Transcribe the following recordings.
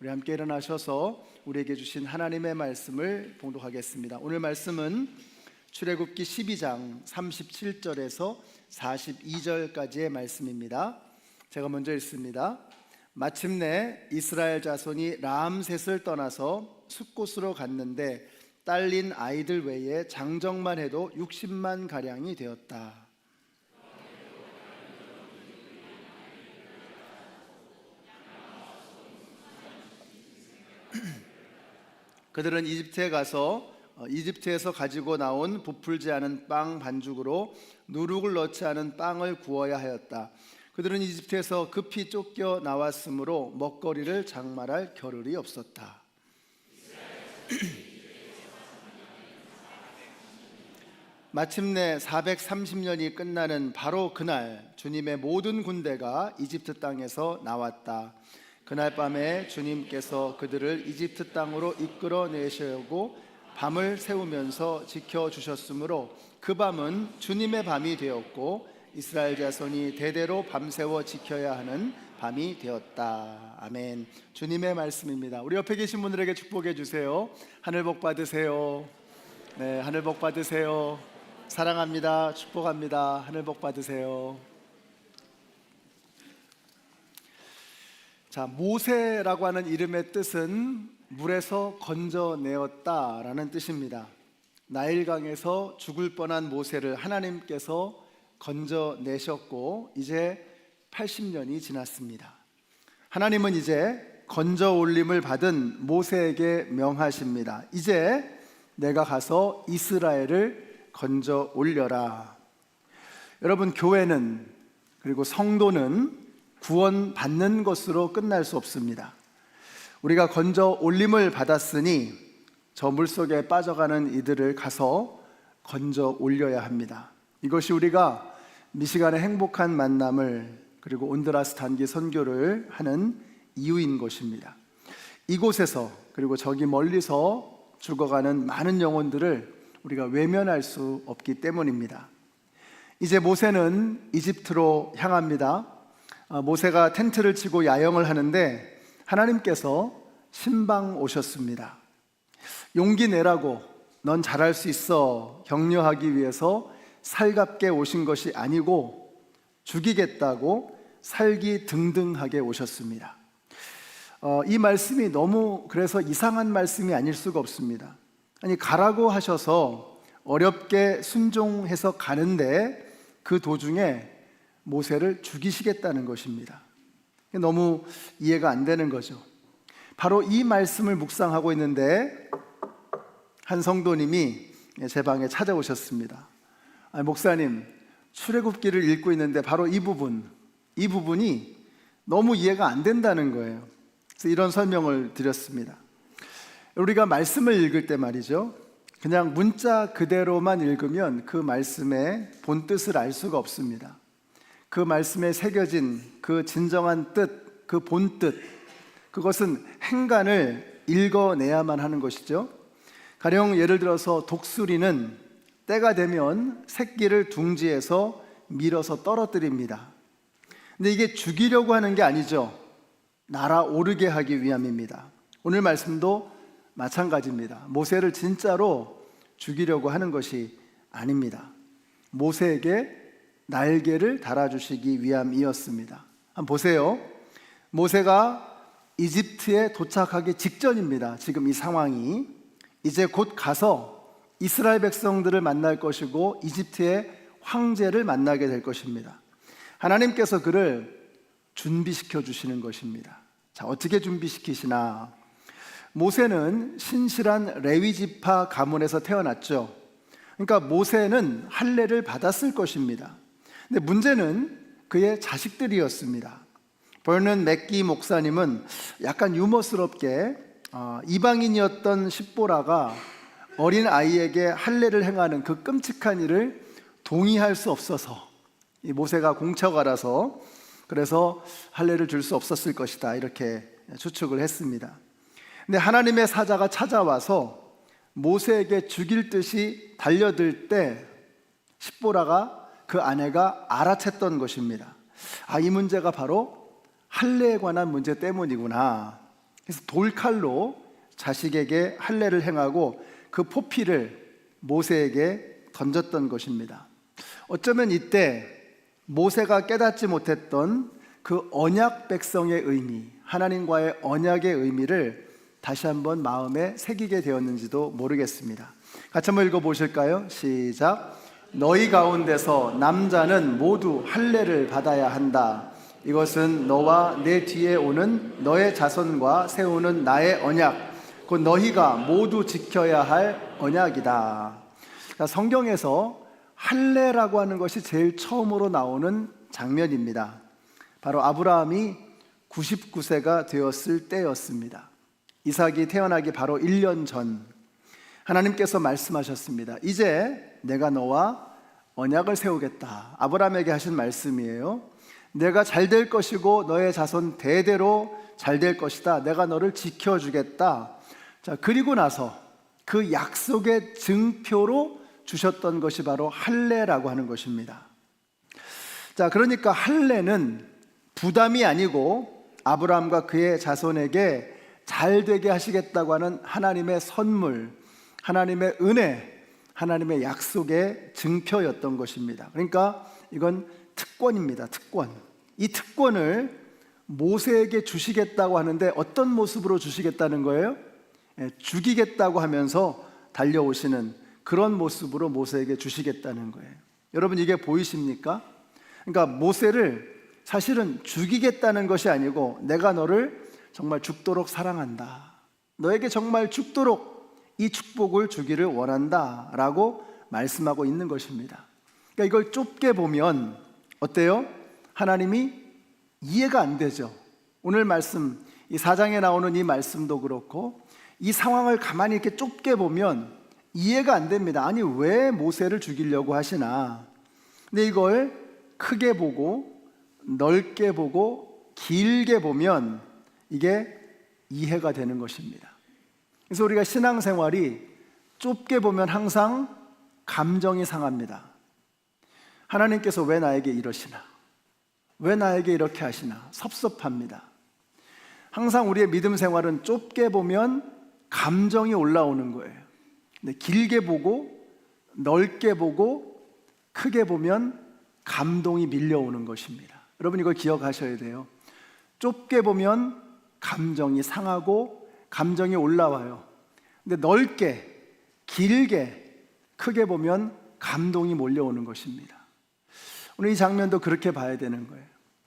우리 함께 일어나셔서 우리에게 주신 하나님의 말씀을 봉독하겠습니다. 오늘 말씀은 출애굽기 12장 37절에서 42절까지의 말씀입니다. 제가 먼저 읽습니다. 마침내 이스라엘 자손이 라암셋을 떠나서 숫곳으로 갔는데 딸린 아이들 외에 장정만 해도 60만 가량이 되었다. 그들은 이집트에 가서 이집트에서 가지고 나온 부풀지 않은 빵 반죽으로 누룩을 넣지 않은 빵을 구워야 하였다. 그들은 이집트에서 급히 쫓겨 나왔으므로 먹거리를 장말할 겨를이 없었다. 마침내 430년이 끝나는 바로 그날 주님의 모든 군대가 이집트 땅에서 나왔다. 그날 밤에 주님께서 그들을 이집트 땅으로 이끌어 내시려고 밤을 새우면서 지켜주셨으므로 그 밤은 주님의 밤이 되었고 이스라엘 자손이 대대로 밤새워 지켜야 하는 밤이 되었다. 아멘. 주님의 말씀입니다. 우리 옆에 계신 분들에게 축복해 주세요. 하늘 복 받으세요. 네, 하늘 복 받으세요. 사랑합니다. 축복합니다. 하늘 복 받으세요. 자, 모세라고 하는 이름의 뜻은 물에서 건져내었다라는 뜻입니다. 나일강에서 죽을 뻔한 모세를 하나님께서 건져내셨고 이제 80년이 지났습니다. 하나님은 이제 건져 올림을 받은 모세에게 명하십니다. 이제 내가 가서 이스라엘을 건져 올려라. 여러분, 교회는 그리고 성도는 구원받는 것으로 끝날 수 없습니다. 우리가 건져 올림을 받았으니 저 물속에 빠져가는 이들을 가서 건져 올려야 합니다. 이것이 우리가 미시간의 행복한 만남을 그리고 온드라스 단기 선교를 하는 이유인 것입니다. 이곳에서 그리고 저기 멀리서 죽어가는 많은 영혼들을 우리가 외면할 수 없기 때문입니다. 이제 모세는 이집트로 향합니다. 모세가 텐트를 치고 야영을 하는데 하나님께서 신방 오셨습니다. 용기 내라고, 넌 잘할 수 있어 격려하기 위해서 살갑게 오신 것이 아니고 죽이겠다고 살기등등하게 오셨습니다. 이 말씀이 너무 그래서 이상한 말씀이 아닐 수가 없습니다. 아니, 가라고 하셔서 어렵게 순종해서 가는데 그 도중에 모세를 죽이시겠다는 것입니다. 너무 이해가 안 되는 거죠. 바로 이 말씀을 묵상하고 있는데 한 성도님이 제 방에 찾아오셨습니다. 목사님, 출애굽기를 읽고 있는데 바로 이 부분이 너무 이해가 안 된다는 거예요. 그래서 이런 설명을 드렸습니다. 우리가 말씀을 읽을 때 말이죠, 그냥 문자 그대로만 읽으면 그 말씀의 본뜻을 알 수가 없습니다. 그 말씀에 새겨진 그 진정한 뜻, 그 본뜻, 그것은 행간을 읽어내야만 하는 것이죠. 가령 예를 들어서 독수리는 때가 되면 새끼를 둥지에서 밀어서 떨어뜨립니다. 근데 이게 죽이려고 하는 게 아니죠. 날아오르게 하기 위함입니다. 오늘 말씀도 마찬가지입니다. 모세를 진짜로 죽이려고 하는 것이 아닙니다. 모세에게 날개를 달아주시기 위함이었습니다. 한번 보세요. 모세가 이집트에 도착하기 직전입니다. 지금 이 상황이 이제 곧 가서 이스라엘 백성들을 만날 것이고 이집트의 황제를 만나게 될 것입니다. 하나님께서 그를 준비시켜 주시는 것입니다. 자, 어떻게 준비시키시나? 모세는 신실한 레위 지파 가문에서 태어났죠. 그러니까 모세는 할례를 받았을 것입니다. 근데 문제는 그의 자식들이었습니다. 버넌 맥기 목사님은 약간 유머스럽게 이방인이었던 십보라가 어린 아이에게 할례를 행하는 그 끔찍한 일을 동의할 수 없어서 이 모세가 공처가라서 그래서 할례를 줄 수 없었을 것이다, 이렇게 추측을 했습니다. 근데 하나님의 사자가 찾아와서 모세에게 죽일 듯이 달려들 때 십보라가 그 아내가 알아챘던 것입니다. 이 문제가 바로 할례에 관한 문제 때문이구나. 그래서 돌칼로 자식에게 할례를 행하고 그 포피를 모세에게 던졌던 것입니다. 어쩌면 이때 모세가 깨닫지 못했던 그 언약 백성의 의미, 하나님과의 언약의 의미를 다시 한번 마음에 새기게 되었는지도 모르겠습니다. 같이 한번 읽어보실까요? 시작. 너희 가운데서 남자는 모두 할례를 받아야 한다. 이것은 너와 내 뒤에 오는 너의 자손과 세우는 나의 언약, 곧 너희가 모두 지켜야 할 언약이다. 성경에서 할례라고 하는 것이 제일 처음으로 나오는 장면입니다. 바로 아브라함이 99세가 되었을 때였습니다. 이삭이 태어나기 바로 1년 전 하나님께서 말씀하셨습니다. 이제 내가 너와 언약을 세우겠다. 아브라함에게 하신 말씀이에요. 내가 잘 될 것이고 너의 자손 대대로 잘 될 것이다. 내가 너를 지켜주겠다. 자, 그리고 나서 그 약속의 증표로 주셨던 것이 바로 할례라고 하는 것입니다. 자, 그러니까 할례는 부담이 아니고 아브라함과 그의 자손에게 잘 되게 하시겠다고 하는 하나님의 선물, 하나님의 은혜, 하나님의 약속의 증표였던 것입니다. 그러니까 이건 특권입니다. 특권. 이 특권을 모세에게 주시겠다고 하는데 어떤 모습으로 주시겠다는 거예요? 죽이겠다고 하면서 달려오시는 그런 모습으로 모세에게 주시겠다는 거예요. 여러분, 이게 보이십니까? 그러니까 모세를 사실은 죽이겠다는 것이 아니고 내가 너를 정말 죽도록 사랑한다. 너에게 정말 죽도록 이 축복을 주기를 원한다 라고 말씀하고 있는 것입니다. 그러니까 이걸 좁게 보면 어때요? 하나님이 이해가 안 되죠. 오늘 말씀, 이 4장에 나오는 이 말씀도 그렇고 이 상황을 가만히 이렇게 좁게 보면 이해가 안 됩니다. 아니, 왜 모세를 죽이려고 하시나? 근데 이걸 크게 보고 넓게 보고 길게 보면 이게 이해가 되는 것입니다. 그래서 우리가 신앙생활이 좁게 보면 항상 감정이 상합니다. 하나님께서 왜 나에게 이러시나? 왜 나에게 이렇게 하시나? 섭섭합니다. 항상 우리의 믿음 생활은 좁게 보면 감정이 올라오는 거예요. 근데 길게 보고 넓게 보고 크게 보면 감동이 밀려오는 것입니다. 여러분, 이걸 기억하셔야 돼요. 좁게 보면 감정이 상하고 감정이 올라와요. 근데 넓게, 길게, 크게 보면 감동이 몰려오는 것입니다. 오늘 이 장면도 그렇게 봐야 되는 거예요.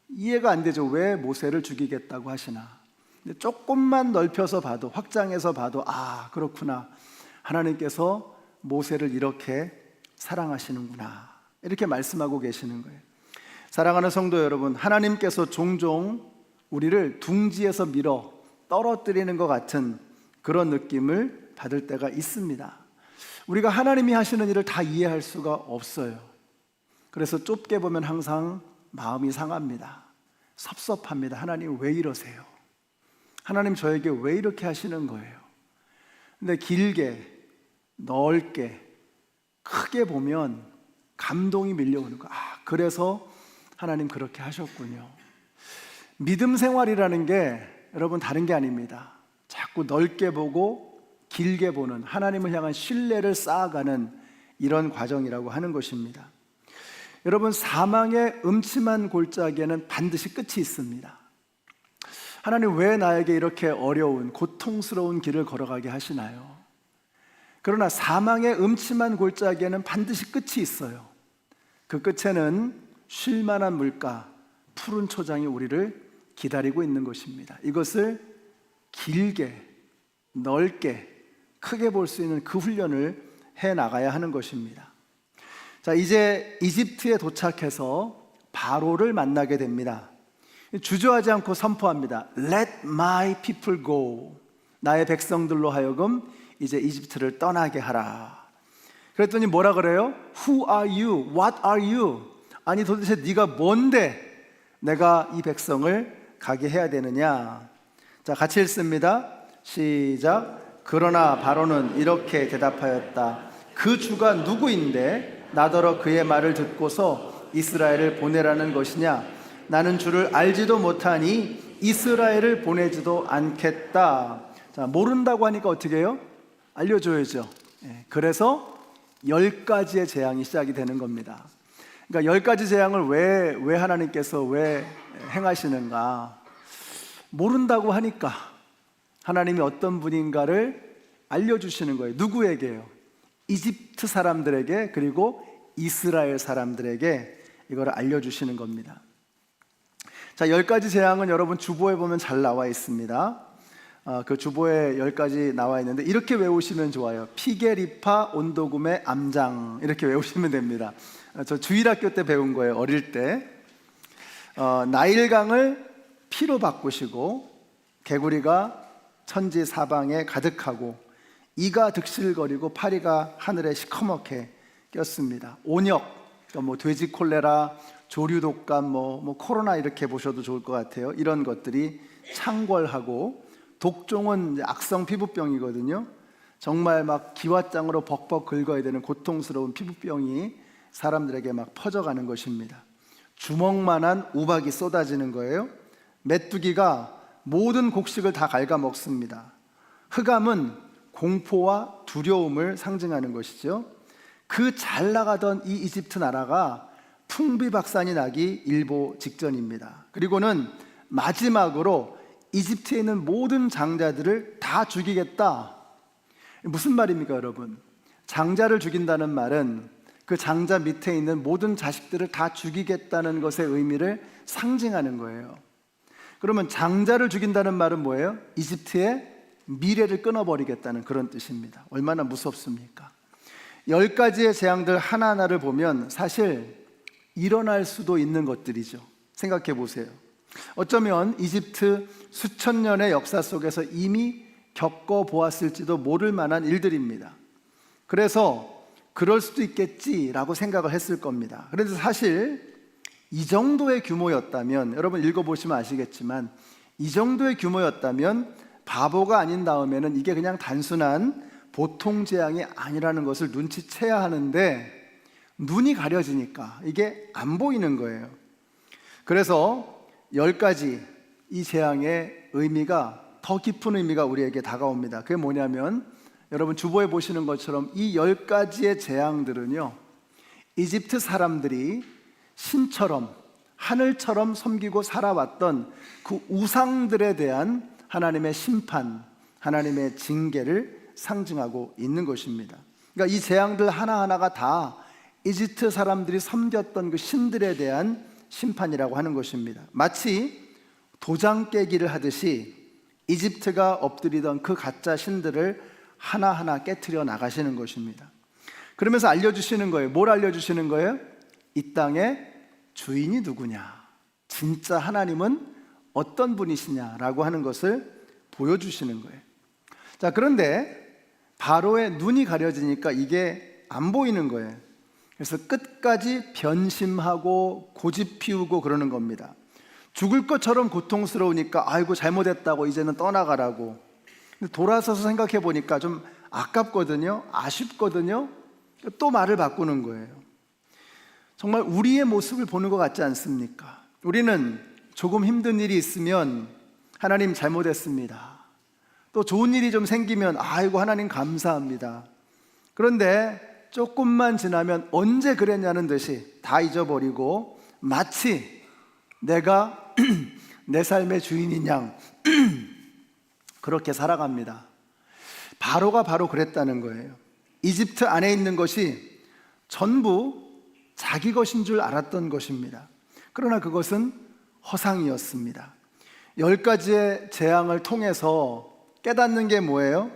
이해가 안 되죠. 왜 모세를 죽이겠다고 하시나? 근데 조금만 넓혀서 봐도, 확장해서 봐도, 아, 그렇구나. 하나님께서 모세를 이렇게 사랑하시는구나. 이렇게 말씀하고 계시는 거예요. 사랑하는 성도 여러분, 하나님께서 종종 우리를 둥지에서 밀어 떨어뜨리는 것 같은 그런 느낌을 받을 때가 있습니다. 우리가 하나님이 하시는 일을 다 이해할 수가 없어요. 그래서 좁게 보면 항상 마음이 상합니다. 섭섭합니다. 하나님 왜 이러세요? 하나님 저에게 왜 이렇게 하시는 거예요? 근데 길게, 넓게, 크게 보면 감동이 밀려오는 거예요. 아, 그래서 하나님 그렇게 하셨군요. 믿음 생활이라는 게 여러분 다른 게 아닙니다. 자꾸 넓게 보고 길게 보는, 하나님을 향한 신뢰를 쌓아가는 이런 과정이라고 하는 것입니다. 여러분, 사망의 음침한 골짜기에는 반드시 끝이 있습니다. 하나님 왜 나에게 이렇게 어려운 고통스러운 길을 걸어가게 하시나요? 그러나 사망의 음침한 골짜기에는 반드시 끝이 있어요. 그 끝에는 쉴만한 물가, 푸른 초장이 우리를 기다리고 있는 것입니다. 이것을 길게, 넓게, 크게 볼 수 있는 그 훈련을 해나가야 하는 것입니다. 자, 이제 이집트에 도착해서 바로를 만나게 됩니다. 주저하지 않고 선포합니다. Let my people go. 나의 백성들로 하여금 이제 이집트를 떠나게 하라. 그랬더니 뭐라 그래요? Who are you? What are you? 아니, 도대체 네가 뭔데 내가 이 백성을 가게 해야 되느냐? 자, 같이 읽습니다. 시작. 그러나 바로는 이렇게 대답하였다. 그 주가 누구인데 나더러 그의 말을 듣고서 이스라엘을 보내라는 것이냐? 나는 주를 알지도 못하니 이스라엘을 보내지도 않겠다. 자, 모른다고 하니까 어떻게 해요? 알려줘야죠. 그래서 10가지의 재앙이 시작이 되는 겁니다. 그러니까 10가지 재앙을 왜 하나님께서 왜 행하시는가? 모른다고 하니까 하나님이 어떤 분인가를 알려주시는 거예요. 누구에게요? 이집트 사람들에게, 그리고 이스라엘 사람들에게 이걸 알려주시는 겁니다. 자, 10가지 재앙은 여러분 주보에 보면 잘 나와 있습니다. 그 주보에 10가지 나와 있는데 이렇게 외우시면 좋아요. 피게리파 온도금의 암장, 이렇게 외우시면 됩니다. 저 주일학교 때 배운 거예요. 어릴 때. 나일강을 피로 바꾸시고, 개구리가 천지 사방에 가득하고, 이가 득실거리고 파리가 하늘에 시커멓게 꼈습니다. 온역, 그러니까 돼지 콜레라, 조류 독감, 코로나 이렇게 보셔도 좋을 것 같아요. 이런 것들이 창궐하고, 독종은 이제 악성 피부병이거든요. 정말 막 기왓장으로 벅벅 긁어야 되는 고통스러운 피부병이 사람들에게 막 퍼져가는 것입니다. 주먹만한 우박이 쏟아지는 거예요. 메뚜기가 모든 곡식을 다 갉아먹습니다. 흑암은 공포와 두려움을 상징하는 것이죠. 그 잘 나가던 이 이집트 나라가 풍비박산이 나기 일보 직전입니다. 그리고는 마지막으로 이집트에 있는 모든 장자들을 다 죽이겠다. 무슨 말입니까, 여러분? 장자를 죽인다는 말은 그 장자 밑에 있는 모든 자식들을 다 죽이겠다는 것의 의미를 상징하는 거예요. 그러면 장자를 죽인다는 말은 뭐예요? 이집트의 미래를 끊어버리겠다는 그런 뜻입니다. 얼마나 무섭습니까? 10가지의 재앙들 하나하나를 보면 사실 일어날 수도 있는 것들이죠. 생각해 보세요. 어쩌면 이집트 수천 년의 역사 속에서 이미 겪어보았을지도 모를 만한 일들입니다. 그래서 그럴 수도 있겠지라고 생각을 했을 겁니다. 그런데 사실 이 정도의 규모였다면, 여러분 읽어보시면 아시겠지만 이 정도의 규모였다면 바보가 아닌 다음에는 이게 그냥 단순한 보통 재앙이 아니라는 것을 눈치채야 하는데 눈이 가려지니까 이게 안 보이는 거예요. 그래서 10가지 이 재앙의 의미가, 더 깊은 의미가 우리에게 다가옵니다. 그게 뭐냐면, 여러분 주보에 보시는 것처럼 이 10가지의 재앙들은요, 이집트 사람들이 신처럼 하늘처럼 섬기고 살아왔던 그 우상들에 대한 하나님의 심판, 하나님의 징계를 상징하고 있는 것입니다. 그러니까 이 재앙들 하나하나가 다 이집트 사람들이 섬겼던 그 신들에 대한 심판이라고 하는 것입니다. 마치 도장 깨기를 하듯이 이집트가 엎드리던 그 가짜 신들을 하나하나 깨트려 나가시는 것입니다. 그러면서 알려주시는 거예요. 뭘 알려주시는 거예요? 이 땅의 주인이 누구냐, 진짜 하나님은 어떤 분이시냐라고 하는 것을 보여주시는 거예요. 자, 그런데 바로의 눈이 가려지니까 이게 안 보이는 거예요. 그래서 끝까지 변심하고 고집 피우고 그러는 겁니다. 죽을 것처럼 고통스러우니까 아이고 잘못했다고 이제는 떠나가라고. 근데 돌아서서 생각해 보니까 좀 아깝거든요, 아쉽거든요. 또 말을 바꾸는 거예요. 정말 우리의 모습을 보는 것 같지 않습니까? 우리는 조금 힘든 일이 있으면 하나님 잘못했습니다. 또 좋은 일이 좀 생기면 아이고 하나님 감사합니다. 그런데 조금만 지나면 언제 그랬냐는 듯이 다 잊어버리고 마치 내가 내 삶의 주인인 양 그렇게 살아갑니다. 바로가 바로 그랬다는 거예요. 이집트 안에 있는 것이 전부 자기 것인 줄 알았던 것입니다. 그러나 그것은 허상이었습니다. 10가지의 재앙을 통해서 깨닫는 게 뭐예요?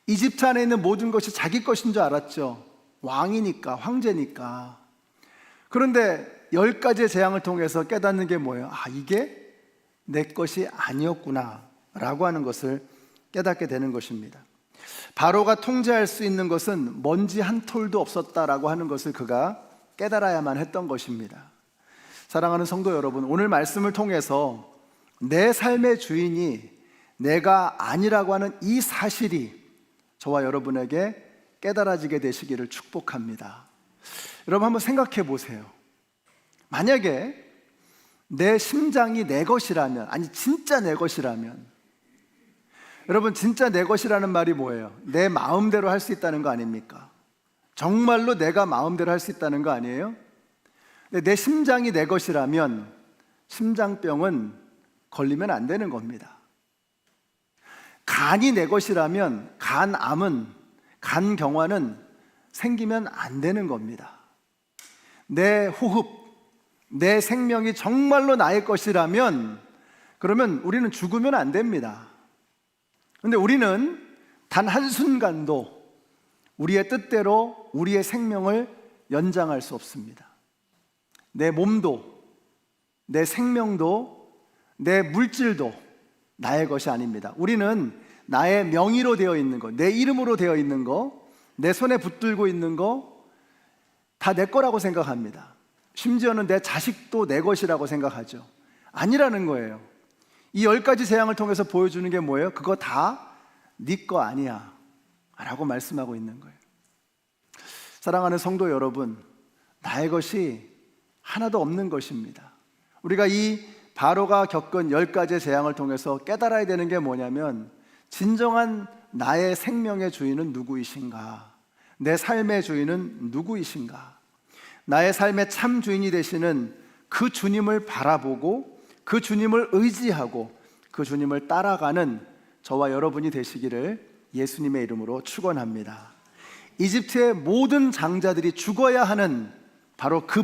이집트 안에 있는 모든 것이 자기 것인 줄 알았죠. 왕이니까, 황제니까. 그런데 10가지의 재앙을 통해서 깨닫는 게 뭐예요? 이게 내 것이 아니었구나 라고 하는 것을 깨닫게 되는 것입니다. 바로가 통제할 수 있는 것은 먼지 한 톨도 없었다라고 하는 것을 그가 깨달아야만 했던 것입니다. 사랑하는 성도 여러분, 오늘 말씀을 통해서 내 삶의 주인이 내가 아니라고 하는 이 사실이 저와 여러분에게 깨달아지게 되시기를 축복합니다. 여러분 한번 생각해 보세요. 만약에 내 심장이 내 것이라면, 아니 진짜 내 것이라면, 여러분 진짜 내 것이라는 말이 뭐예요? 내 마음대로 할 수 있다는 거 아닙니까? 정말로 내가 마음대로 할 수 있다는 거 아니에요? 내 심장이 내 것이라면 심장병은 걸리면 안 되는 겁니다. 간이 내 것이라면 간암은, 간경화는 생기면 안 되는 겁니다. 내 호흡, 내 생명이 정말로 나의 것이라면 그러면 우리는 죽으면 안 됩니다. 그런데 우리는 단 한순간도 우리의 뜻대로 우리의 생명을 연장할 수 없습니다. 내 몸도, 내 생명도, 내 물질도 나의 것이 아닙니다. 우리는 나의 명의로 되어 있는 것, 내 이름으로 되어 있는 것, 내 손에 붙들고 있는 것 다 내 거라고 생각합니다. 심지어는 내 자식도 내 것이라고 생각하죠. 아니라는 거예요. 이 10가지 재앙을 통해서 보여주는 게 뭐예요? 그거 다 네 거 아니야 라고 말씀하고 있는 거예요. 사랑하는 성도 여러분, 나의 것이 하나도 없는 것입니다. 우리가 이 바로가 겪은 10가지의 재앙을 통해서 깨달아야 되는 게 뭐냐면, 진정한 나의 생명의 주인은 누구이신가? 내 삶의 주인은 누구이신가? 나의 삶의 참 주인이 되시는 그 주님을 바라보고 그 주님을 의지하고 그 주님을 따라가는 저와 여러분이 되시기를 예수님의 이름으로 축원합니다. 이집트의 모든 장자들이 죽어야 하는 바로 그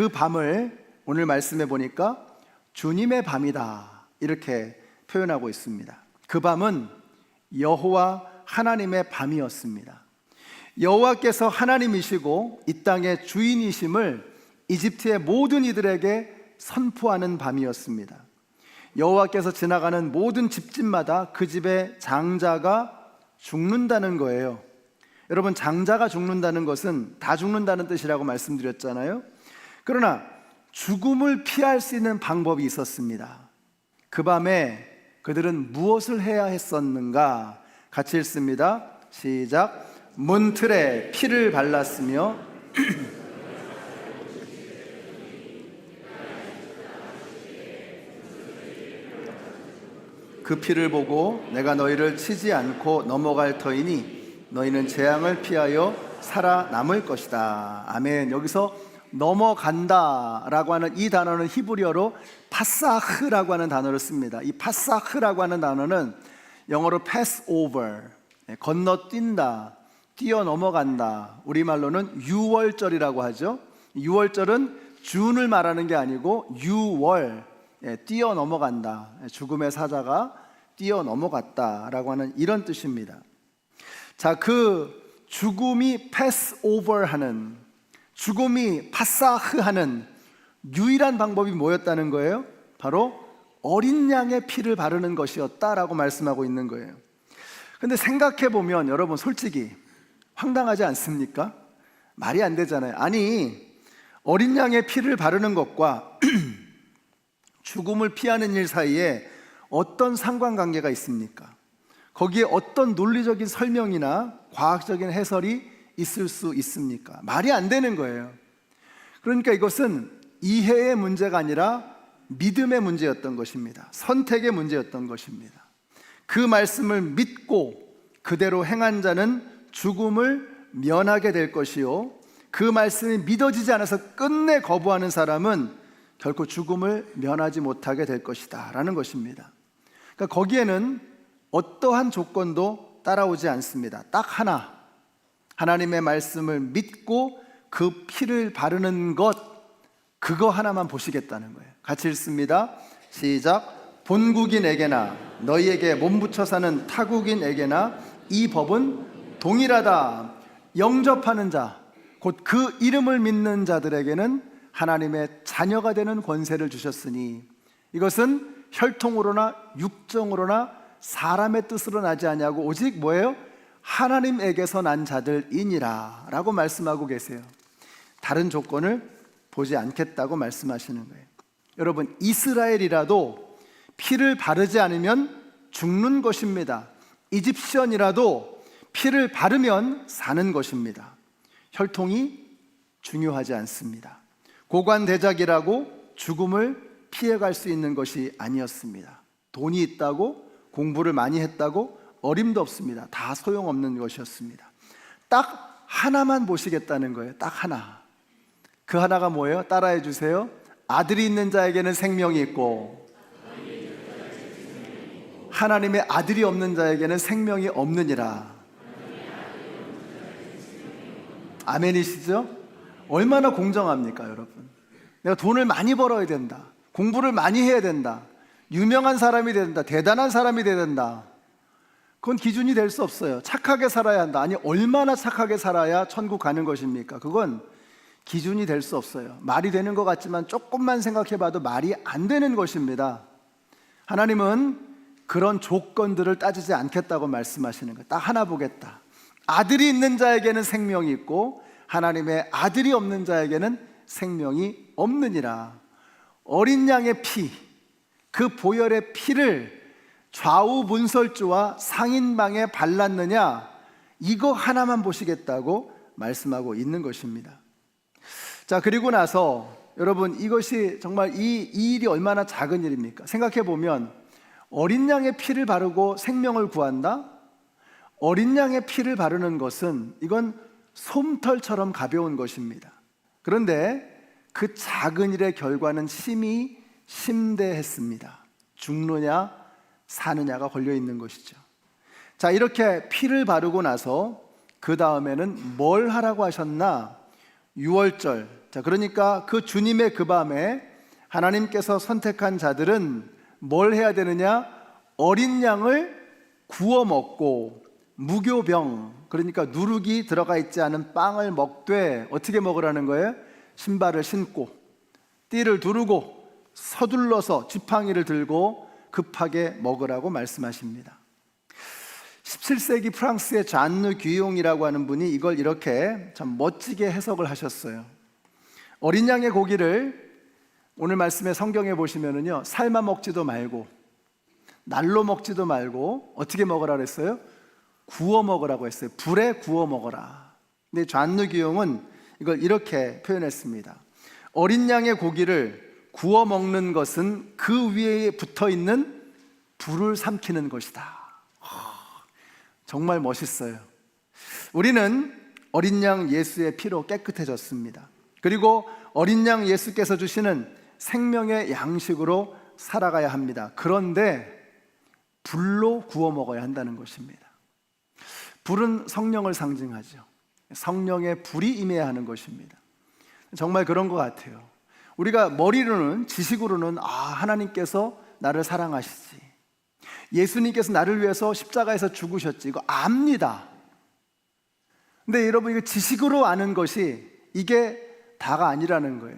밤을 오늘 말씀해 보니까 주님의 밤이다 이렇게 표현하고 있습니다. 그 밤은 여호와 하나님의 밤이었습니다. 여호와께서 하나님이시고 이 땅의 주인이심을 이집트의 모든 이들에게 선포하는 밤이었습니다. 여호와께서 지나가는 모든 집집마다 그 집의 장자가 죽는다는 거예요. 여러분, 장자가 죽는다는 것은 다 죽는다는 뜻이라고 말씀드렸잖아요. 그러나 죽음을 피할 수 있는 방법이 있었습니다. 그 밤에 그들은 무엇을 해야 했었는가? 같이 읽습니다. 시작. 문틀에 피를 발랐으며 그 피를 보고 내가 너희를 치지 않고 넘어갈 터이니 너희는 재앙을 피하여 살아남을 것이다. 아멘. 여기서 넘어간다 라고 하는 이 단어는 히브리어로 파사흐라고 하는 단어를 씁니다. 이 파사흐라고 하는 단어는 영어로 pass over, 건너뛴다, 뛰어넘어간다. 우리말로는 유월절이라고 하죠. 유월절은 준을 말하는 게 아니고 유월, 뛰어넘어간다, 죽음의 사자가 뛰어넘어갔다라고 하는 이런 뜻입니다. 자, 그 죽음이 pass over 하는, 죽음이 파사흐 하는 유일한 방법이 뭐였다는 거예요? 바로 어린 양의 피를 바르는 것이었다라고 말씀하고 있는 거예요. 근데 생각해 보면 여러분, 솔직히 황당하지 않습니까? 말이 안 되잖아요. 아니, 어린 양의 피를 바르는 것과 죽음을 피하는 일 사이에 어떤 상관관계가 있습니까? 거기에 어떤 논리적인 설명이나 과학적인 해설이 있을 수 있습니까? 말이 안 되는 거예요. 그러니까 이것은 이해의 문제가 아니라 믿음의 문제였던 것입니다. 선택의 문제였던 것입니다. 그 말씀을 믿고 그대로 행한 자는 죽음을 면하게 될 것이요, 그 말씀이 믿어지지 않아서 끝내 거부하는 사람은 결코 죽음을 면하지 못하게 될 것이다 라는 것입니다. 그러니까 거기에는 어떠한 조건도 따라오지 않습니다. 딱 하나, 하나님의 말씀을 믿고 그 피를 바르는 것, 그거 하나만 보시겠다는 거예요. 같이 읽습니다. 시작. 본국인에게나 너희에게 몸붙여 사는 타국인에게나 이 법은 동일하다. 영접하는 자, 곧 그 이름을 믿는 자들에게는 하나님의 자녀가 되는 권세를 주셨으니 이것은 혈통으로나 육정으로나 사람의 뜻으로 나지 아니하고 오직 뭐예요? 하나님에게서 난 자들이니라 라고 말씀하고 계세요. 다른 조건을 보지 않겠다고 말씀하시는 거예요. 여러분, 이스라엘이라도 피를 바르지 않으면 죽는 것입니다. 이집시언이라도 피를 바르면 사는 것입니다. 혈통이 중요하지 않습니다. 고관대작이라고 죽음을 피해갈 수 있는 것이 아니었습니다. 돈이 있다고, 공부를 많이 했다고 어림도 없습니다. 다 소용없는 것이었습니다. 딱 하나만 보시겠다는 거예요. 딱 하나. 그 하나가 뭐예요? 따라해 주세요. 아들이 있는 자에게는 생명이 있고 하나님의 아들이 없는 자에게는 생명이 없느니라. 아멘이시죠? 얼마나 공정합니까, 여러분? 내가 돈을 많이 벌어야 된다, 공부를 많이 해야 된다, 유명한 사람이 된다, 대단한 사람이 돼야 된다. 그건 기준이 될 수 없어요. 착하게 살아야 한다. 아니, 얼마나 착하게 살아야 천국 가는 것입니까? 그건 기준이 될 수 없어요. 말이 되는 것 같지만 조금만 생각해 봐도 말이 안 되는 것입니다. 하나님은 그런 조건들을 따지지 않겠다고 말씀하시는 거예요. 딱 하나 보겠다. 아들이 있는 자에게는 생명이 있고 하나님의 아들이 없는 자에게는 생명이 없느니라. 어린 양의 피, 그 보혈의 피를 좌우 문설주와 상인방에 발랐느냐, 이거 하나만 보시겠다고 말씀하고 있는 것입니다. 자, 그리고 나서 여러분, 이것이 정말 이 일이 얼마나 작은 일입니까? 생각해 보면 어린 양의 피를 바르고 생명을 구한다? 어린 양의 피를 바르는 것은 이건 솜털처럼 가벼운 것입니다. 그런데 그 작은 일의 결과는 심히 심대했습니다. 죽느냐 사느냐가 걸려 있는 것이죠. 자, 이렇게 피를 바르고 나서 그 다음에는 뭘 하라고 하셨나? 유월절. 자, 그러니까 그 주님의 그 밤에 하나님께서 선택한 자들은 뭘 해야 되느냐? 어린 양을 구워 먹고 무교병, 그러니까 누룩이 들어가 있지 않은 빵을 먹되 어떻게 먹으라는 거예요? 신발을 신고 띠를 두르고 서둘러서 지팡이를 들고 급하게 먹으라고 말씀하십니다. 17세기 프랑스의 잔느 귀용이라고 하는 분이 이걸 이렇게 참 멋지게 해석을 하셨어요. 어린 양의 고기를 오늘 말씀의 성경에 보시면은요, 삶아 먹지도 말고 날로 먹지도 말고 어떻게 먹으라 그랬어요? 구워 먹으라고 했어요. 불에 구워 먹어라. 근데 잔느 귀용은 이걸 이렇게 표현했습니다. 어린 양의 고기를 구워 먹는 것은 그 위에 붙어 있는 불을 삼키는 것이다. 정말 멋있어요. 우리는 어린 양 예수의 피로 깨끗해졌습니다. 그리고 어린 양 예수께서 주시는 생명의 양식으로 살아가야 합니다. 그런데 불로 구워 먹어야 한다는 것입니다. 불은 성령을 상징하죠. 성령의 불이 임해야 하는 것입니다. 정말 그런 것 같아요. 우리가 머리로는, 지식으로는 하나님께서 나를 사랑하시지, 예수님께서 나를 위해서 십자가에서 죽으셨지, 이거 압니다. 근데 여러분, 이거 지식으로 아는 것이 이게 다가 아니라는 거예요.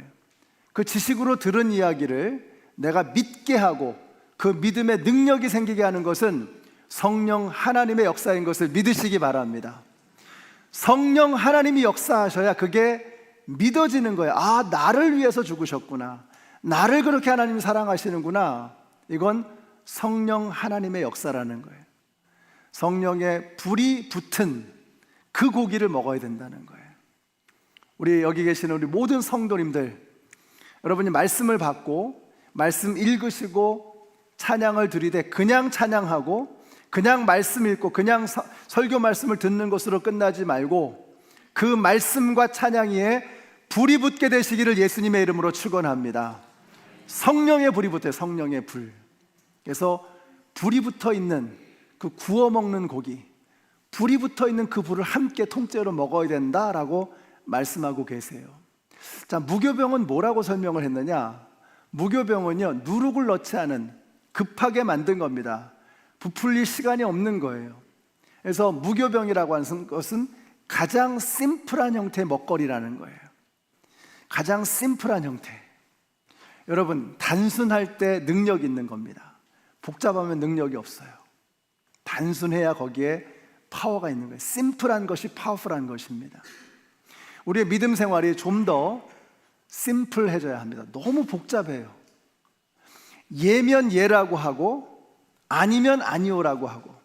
그 지식으로 들은 이야기를 내가 믿게 하고 그 믿음의 능력이 생기게 하는 것은 성령 하나님의 역사인 것을 믿으시기 바랍니다. 성령 하나님이 역사하셔야 그게 믿어지는 거예요. 나를 위해서 죽으셨구나, 나를 그렇게 하나님이 사랑하시는구나. 이건 성령 하나님의 역사라는 거예요. 성령의 불이 붙은 그 고기를 먹어야 된다는 거예요. 우리 여기 계시는 우리 모든 성도님들, 여러분이 말씀을 받고 말씀 읽으시고 찬양을 드리되 그냥 찬양하고 그냥 말씀 읽고 그냥 설교 말씀을 듣는 것으로 끝나지 말고 그 말씀과 찬양 위에 불이 붙게 되시기를 예수님의 이름으로 축원합니다. 성령의 불이 붙어요. 성령의 불. 그래서 불이 붙어 있는 그 구워 먹는 고기, 불이 붙어 있는 그 불을 함께 통째로 먹어야 된다라고 말씀하고 계세요. 자, 무교병은 뭐라고 설명을 했느냐? 무교병은요, 누룩을 넣지 않은, 급하게 만든 겁니다. 부풀릴 시간이 없는 거예요. 그래서 무교병이라고 하는 것은 가장 심플한 형태의 먹거리라는 거예요. 가장 심플한 형태. 여러분, 단순할 때 능력이 있는 겁니다. 복잡하면 능력이 없어요. 단순해야 거기에 파워가 있는 거예요. 심플한 것이 파워풀한 것입니다. 우리의 믿음 생활이 좀 더 심플해져야 합니다. 너무 복잡해요. 예면 예라고 하고 아니면 아니오라고 하고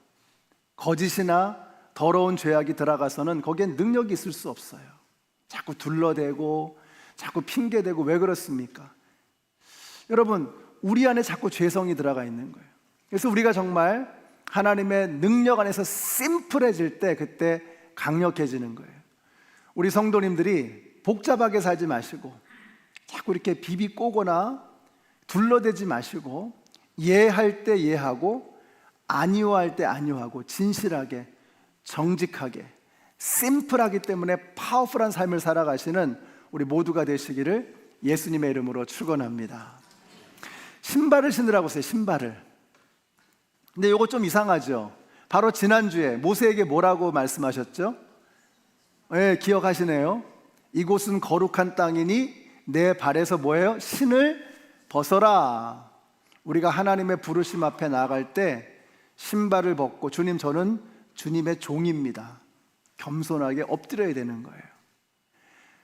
거짓이나 더러운 죄악이 들어가서는 거기엔 능력이 있을 수 없어요. 자꾸 둘러대고 자꾸 핑계대고 왜 그렇습니까? 여러분, 우리 안에 자꾸 죄성이 들어가 있는 거예요. 그래서 우리가 정말 하나님의 능력 안에서 심플해질 때 그때 강력해지는 거예요. 우리 성도님들이 복잡하게 살지 마시고 자꾸 이렇게 비비 꼬거나 둘러대지 마시고 예할 때 예하고 아니오할 때 아니오하고 진실하게 정직하게 심플하기 때문에 파워풀한 삶을 살아가시는 우리 모두가 되시기를 예수님의 이름으로 축원합니다. 신발을 신으라고 했어요. 신발을. 근데 이거 좀 이상하죠. 바로 지난주에 모세에게 뭐라고 말씀하셨죠? 네, 기억하시네요. 이곳은 거룩한 땅이니 내 발에서 뭐예요? 신을 벗어라. 우리가 하나님의 부르심 앞에 나아갈 때 신발을 벗고 주님, 저는 주님의 종입니다. 겸손하게 엎드려야 되는 거예요.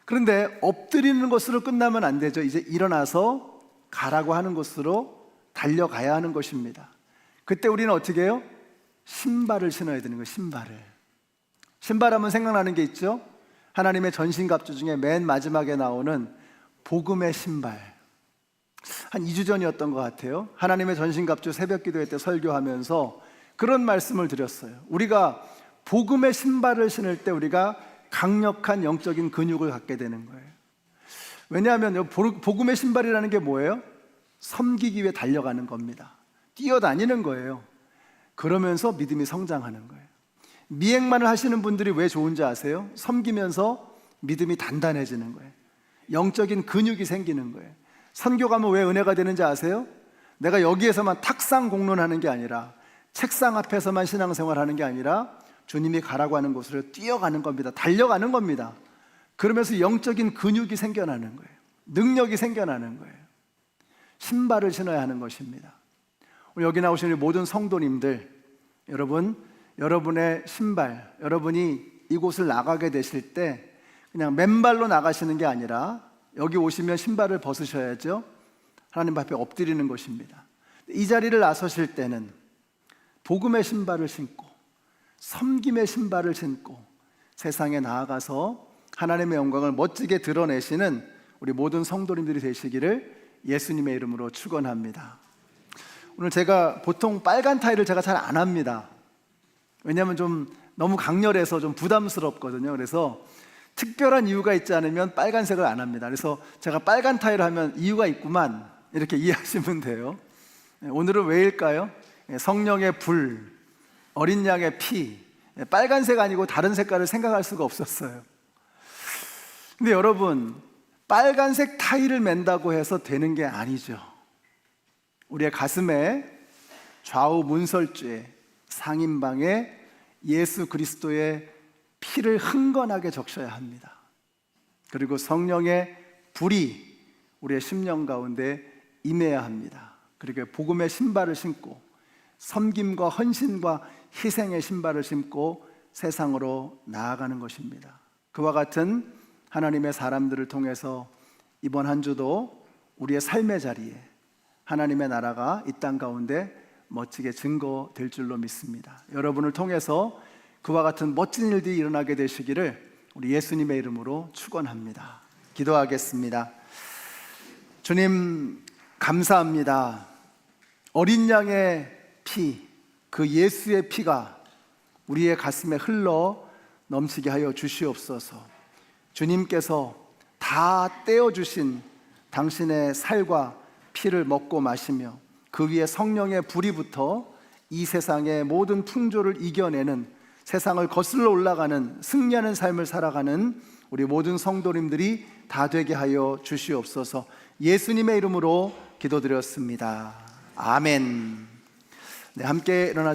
그런데 엎드리는 것으로 끝나면 안 되죠. 이제 일어나서 가라고 하는 것으로 달려가야 하는 것입니다. 그때 우리는 어떻게 해요? 신발을 신어야 되는 거예요. 신발하면 생각나는 게 있죠. 하나님의 전신갑주 중에 맨 마지막에 나오는 복음의 신발. 한 2주 전이었던 것 같아요. 하나님의 전신갑주 새벽기도회 때 설교하면서 그런 말씀을 드렸어요. 우리가 복음의 신발을 신을 때 우리가 강력한 영적인 근육을 갖게 되는 거예요. 왜냐하면 복음의 신발이라는 게 뭐예요? 섬기기 위해 달려가는 겁니다. 뛰어다니는 거예요. 그러면서 믿음이 성장하는 거예요. 미행만을 하시는 분들이 왜 좋은지 아세요? 섬기면서 믿음이 단단해지는 거예요. 영적인 근육이 생기는 거예요. 선교 가면 왜 은혜가 되는지 아세요? 내가 여기에서만 탁상 공론하는 게 아니라 책상 앞에서만 신앙생활하는 게 아니라 주님이 가라고 하는 곳으로 뛰어가는 겁니다. 달려가는 겁니다. 그러면서 영적인 근육이 생겨나는 거예요. 능력이 생겨나는 거예요. 신발을 신어야 하는 것입니다. 여기 나오신 우리 모든 성도님들, 여러분의 신발, 여러분이 이곳을 나가게 되실 때 그냥 맨발로 나가시는 게 아니라 여기 오시면 신발을 벗으셔야죠. 하나님 앞에 엎드리는 것입니다. 이 자리를 나서실 때는 복음의 신발을 신고 섬김의 신발을 신고 세상에 나아가서 하나님의 영광을 멋지게 드러내시는 우리 모든 성도님들이 되시기를 예수님의 이름으로 축원합니다. 오늘 제가 보통 빨간 타이를 제가 잘 안 합니다. 왜냐하면 좀 너무 강렬해서 좀 부담스럽거든요. 그래서 특별한 이유가 있지 않으면 빨간색을 안 합니다. 그래서 제가 빨간 타이를 하면 이유가 있구만 이렇게 이해하시면 돼요. 오늘은 왜일까요? 성령의 불, 어린 양의 피, 빨간색 아니고 다른 색깔을 생각할 수가 없었어요. 근데 여러분, 빨간색 타이를 맨다고 해서 되는 게 아니죠. 우리의 가슴에 좌우 문설주에 상인방에 예수 그리스도의 피를 흥건하게 적셔야 합니다. 그리고 성령의 불이 우리의 심령 가운데 임해야 합니다. 그리고 복음의 신발을 신고 섬김과 헌신과 희생의 신발을 신고 세상으로 나아가는 것입니다. 그와 같은 하나님의 사람들을 통해서 이번 한 주도 우리의 삶의 자리에 하나님의 나라가 이 땅 가운데 멋지게 증거될 줄로 믿습니다. 여러분을 통해서 그와 같은 멋진 일들이 일어나게 되시기를 우리 예수님의 이름으로 축원합니다. 기도하겠습니다. 주님, 감사합니다. 어린 양의 피, 그 예수의 피가 우리의 가슴에 흘러 넘치게 하여 주시옵소서. 주님께서 다 떼어주신 당신의 살과 피를 먹고 마시며 그 위에 성령의 불이 붙어 이 세상의 모든 풍조를 이겨내는, 세상을 거슬러 올라가는 승리하는 삶을 살아가는 우리 모든 성도님들이 다 되게 하여 주시옵소서. 예수님의 이름으로 기도드렸습니다. 아멘. 네, 함께 일어나